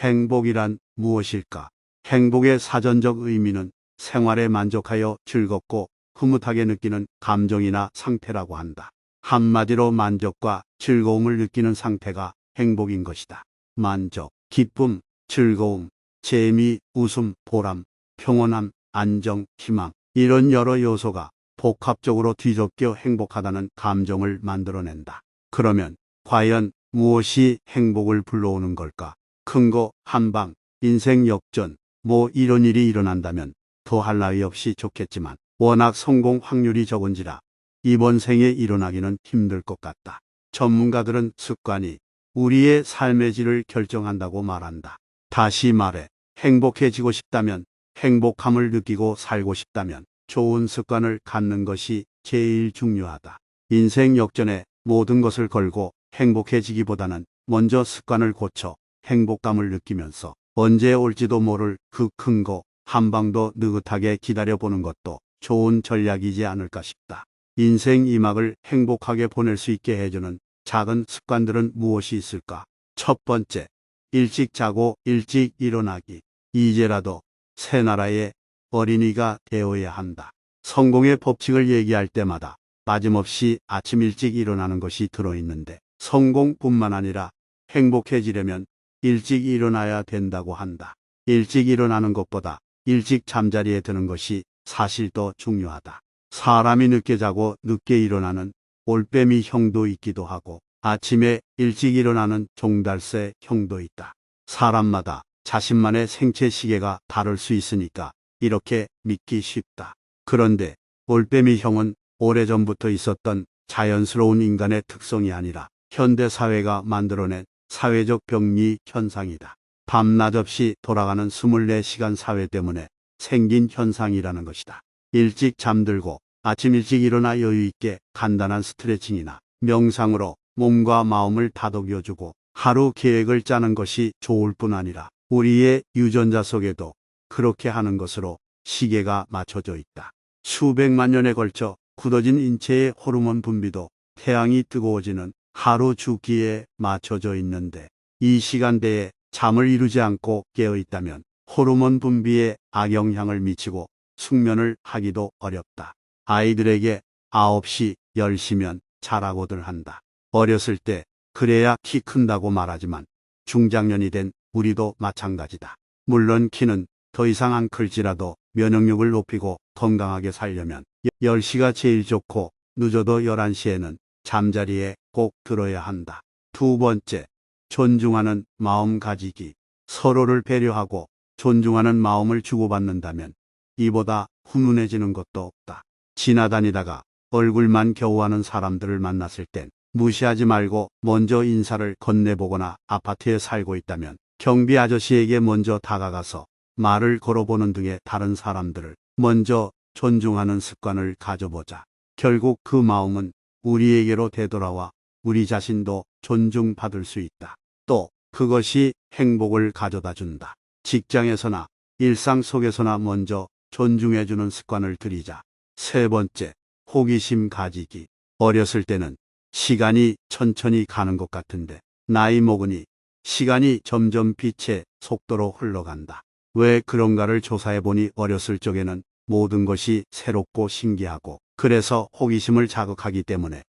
행복이란 무엇일까? 행복의 사전적 의미는 생활에 만족하여 즐겁고 흐뭇하게 느끼는 감정이나 상태라고 한다. 한마디로 만족과 즐거움을 느끼는 상태가 행복인 것이다. 만족, 기쁨, 즐거움, 재미, 웃음, 보람, 평온함, 안정, 희망, 이런 여러 요소가 복합적으로 뒤섞여 행복하다는 감정을 만들어낸다. 그러면 과연 무엇이 행복을 불러오는 걸까? 큰 거, 한방, 인생 역전, 뭐 이런 일이 일어난다면 더할 나위 없이 좋겠지만 워낙 성공 확률이 적은지라 이번 생에 일어나기는 힘들 것 같다. 전문가들은 습관이 우리의 삶의 질을 결정한다고 말한다. 다시 말해 행복해지고 싶다면, 행복함을 느끼고 살고 싶다면 좋은 습관을 갖는 것이 제일 중요하다. 인생 역전에 모든 것을 걸고 행복해지기보다는 먼저 습관을 고쳐 행복감을 느끼면서 언제 올지도 모를 그 큰 거 한 방도 느긋하게 기다려보는 것도 좋은 전략이지 않을까 싶다. 인생 2막을 행복하게 보낼 수 있게 해주는 작은 습관들은 무엇이 있을까? 첫 번째, 일찍 자고 일찍 일어나기. 이제라도 새 나라의 어린이가 되어야 한다. 성공의 법칙을 얘기할 때마다 빠짐없이 아침 일찍 일어나는 것이 들어있는데 성공뿐만 아니라 행복해지려면 일찍 일어나야 된다고 한다. 일찍 일어나는 것보다 일찍 잠자리에 드는 것이 사실 더 중요하다. 사람이 늦게 자고 늦게 일어나는 올빼미 형도 있기도 하고 아침에 일찍 일어나는 종달새 형도 있다. 사람마다 자신만의 생체 시계가 다를 수 있으니까 이렇게 믿기 쉽다. 그런데 올빼미 형은 오래전부터 있었던 자연스러운 인간의 특성이 아니라 현대사회가 만들어낸 사회적 병리 현상이다. 밤낮 없이 돌아가는 24시간 사회 때문에 생긴 현상이라는 것이다. 일찍 잠들고 아침 일찍 일어나 여유있게 간단한 스트레칭이나 명상으로 몸과 마음을 다독여주고 하루 계획을 짜는 것이 좋을 뿐 아니라 우리의 유전자 속에도 그렇게 하는 것으로 시계가 맞춰져 있다. 수백만 년에 걸쳐 굳어진 인체의 호르몬 분비도 태양이 뜨거워지는 하루 주기에 맞춰져 있는데 이 시간대에 잠을 이루지 않고 깨어있다면 호르몬 분비에 악영향을 미치고 숙면을 하기도 어렵다. 아이들에게 9시, 10시면 자라고들 한다. 어렸을 때 그래야 키 큰다고 말하지만 중장년이 된 우리도 마찬가지다. 물론 키는 더 이상 안 클지라도 면역력을 높이고 건강하게 살려면 10시가 제일 좋고 늦어도 11시에는 잠자리에 꼭 들어야 한다. 두 번째, 존중하는 마음 가지기. 서로를 배려하고 존중하는 마음을 주고받는다면 이보다 훈훈해지는 것도 없다. 지나다니다가 얼굴만 겨우 아는 사람들을 만났을 땐 무시하지 말고 먼저 인사를 건네보거나 아파트에 살고 있다면 경비 아저씨에게 먼저 다가가서 말을 걸어보는 등의 다른 사람들을 먼저 존중하는 습관을 가져보자. 결국 그 마음은 우리에게로 되돌아와 우리 자신도 존중받을 수 있다. 또 그것이 행복을 가져다 준다. 직장에서나 일상 속에서나 먼저 존중해주는 습관을 들이자. 세 번째, 호기심 가지기. 어렸을 때는 시간이 천천히 가는 것 같은데 나이 먹으니 시간이 점점 빛의 속도로 흘러간다. 왜 그런가를 조사해보니 어렸을 적에는 모든 것이 새롭고 신기하고 그래서 호기심을 자극하기 때문에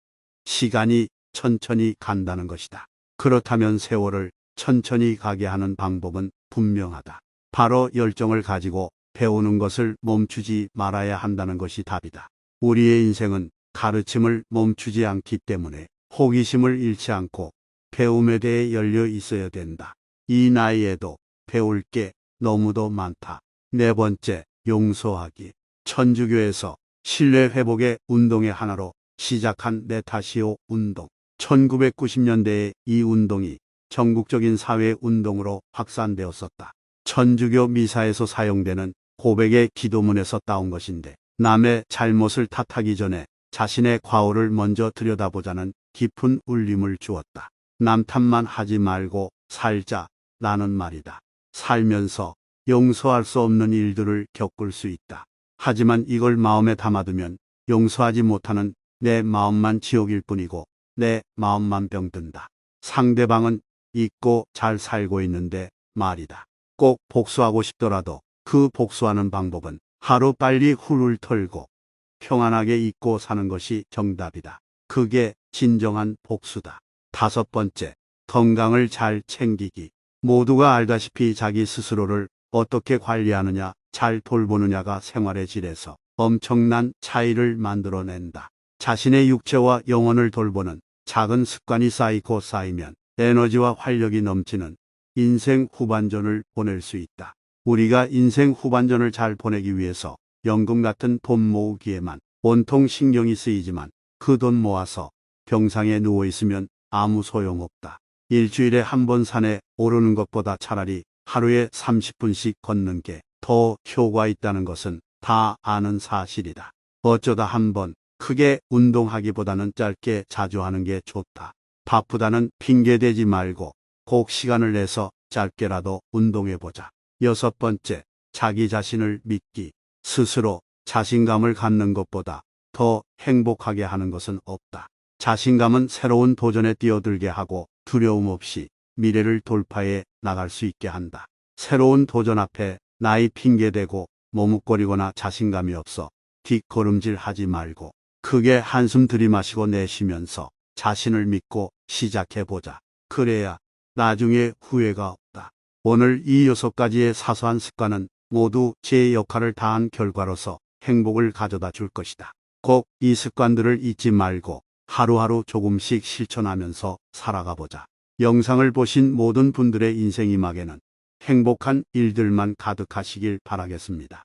시간이 천천히 간다는 것이다. 그렇다면 세월을 천천히 가게 하는 방법은 분명하다. 바로 열정을 가지고 배우는 것을 멈추지 말아야 한다는 것이 답이다. 우리의 인생은 가르침을 멈추지 않기 때문에 호기심을 잃지 않고 배움에 대해 열려 있어야 된다. 이 나이에도 배울 게 너무도 많다. 네 번째, 용서하기. 천주교에서 신뢰 회복의 운동의 하나로 시작한 네타시오 운동. 1990년대에 이 운동이 전국적인 사회 운동으로 확산되었었다. 천주교 미사에서 사용되는 고백의 기도문에서 따온 것인데 남의 잘못을 탓하기 전에 자신의 과오를 먼저 들여다보자는 깊은 울림을 주었다. 남 탓만 하지 말고 살자라는 말이다. 살면서 용서할 수 없는 일들을 겪을 수 있다. 하지만 이걸 마음에 담아두면 용서하지 못하는 내 마음만 지옥일 뿐이고 내 마음만 병든다. 상대방은 잊고 잘 살고 있는데 말이다. 꼭 복수하고 싶더라도 그 복수하는 방법은 하루 빨리 훌훌 털고 평안하게 잊고 사는 것이 정답이다. 그게 진정한 복수다. 다섯 번째, 건강을 잘 챙기기. 모두가 알다시피 자기 스스로를 어떻게 관리하느냐, 잘 돌보느냐가 생활의 질에서 엄청난 차이를 만들어낸다. 자신의 육체와 영혼을 돌보는 작은 습관이 쌓이고 쌓이면 에너지와 활력이 넘치는 인생 후반전을 보낼 수 있다. 우리가 인생 후반전을 잘 보내기 위해서 연금 같은 돈 모으기에만 온통 신경이 쓰이지만 그 돈 모아서 병상에 누워있으면 아무 소용없다. 일주일에 한 번 산에 오르는 것보다 차라리 하루에 30분씩 걷는 게 더 효과 있다는 것은 다 아는 사실이다. 어쩌다 한번 크게 운동하기보다는 짧게 자주 하는 게 좋다. 바쁘다는 핑계 대지 말고 꼭 시간을 내서 짧게라도 운동해보자. 여섯 번째, 자기 자신을 믿기. 스스로 자신감을 갖는 것보다 더 행복하게 하는 것은 없다. 자신감은 새로운 도전에 뛰어들게 하고 두려움 없이 미래를 돌파해 나갈 수 있게 한다. 새로운 도전 앞에 나이 핑계대고 머뭇거리거나 자신감이 없어 뒷걸음질 하지 말고 크게 한숨 들이마시고 내쉬면서 자신을 믿고 시작해보자. 그래야 나중에 후회가 없다. 오늘 이 6가지의 사소한 습관은 모두 제 역할을 다한 결과로서 행복을 가져다 줄 것이다. 꼭 이 습관들을 잊지 말고 하루하루 조금씩 실천하면서 살아가보자. 영상을 보신 모든 분들의 인생이막에는 행복한 일들만 가득하시길 바라겠습니다.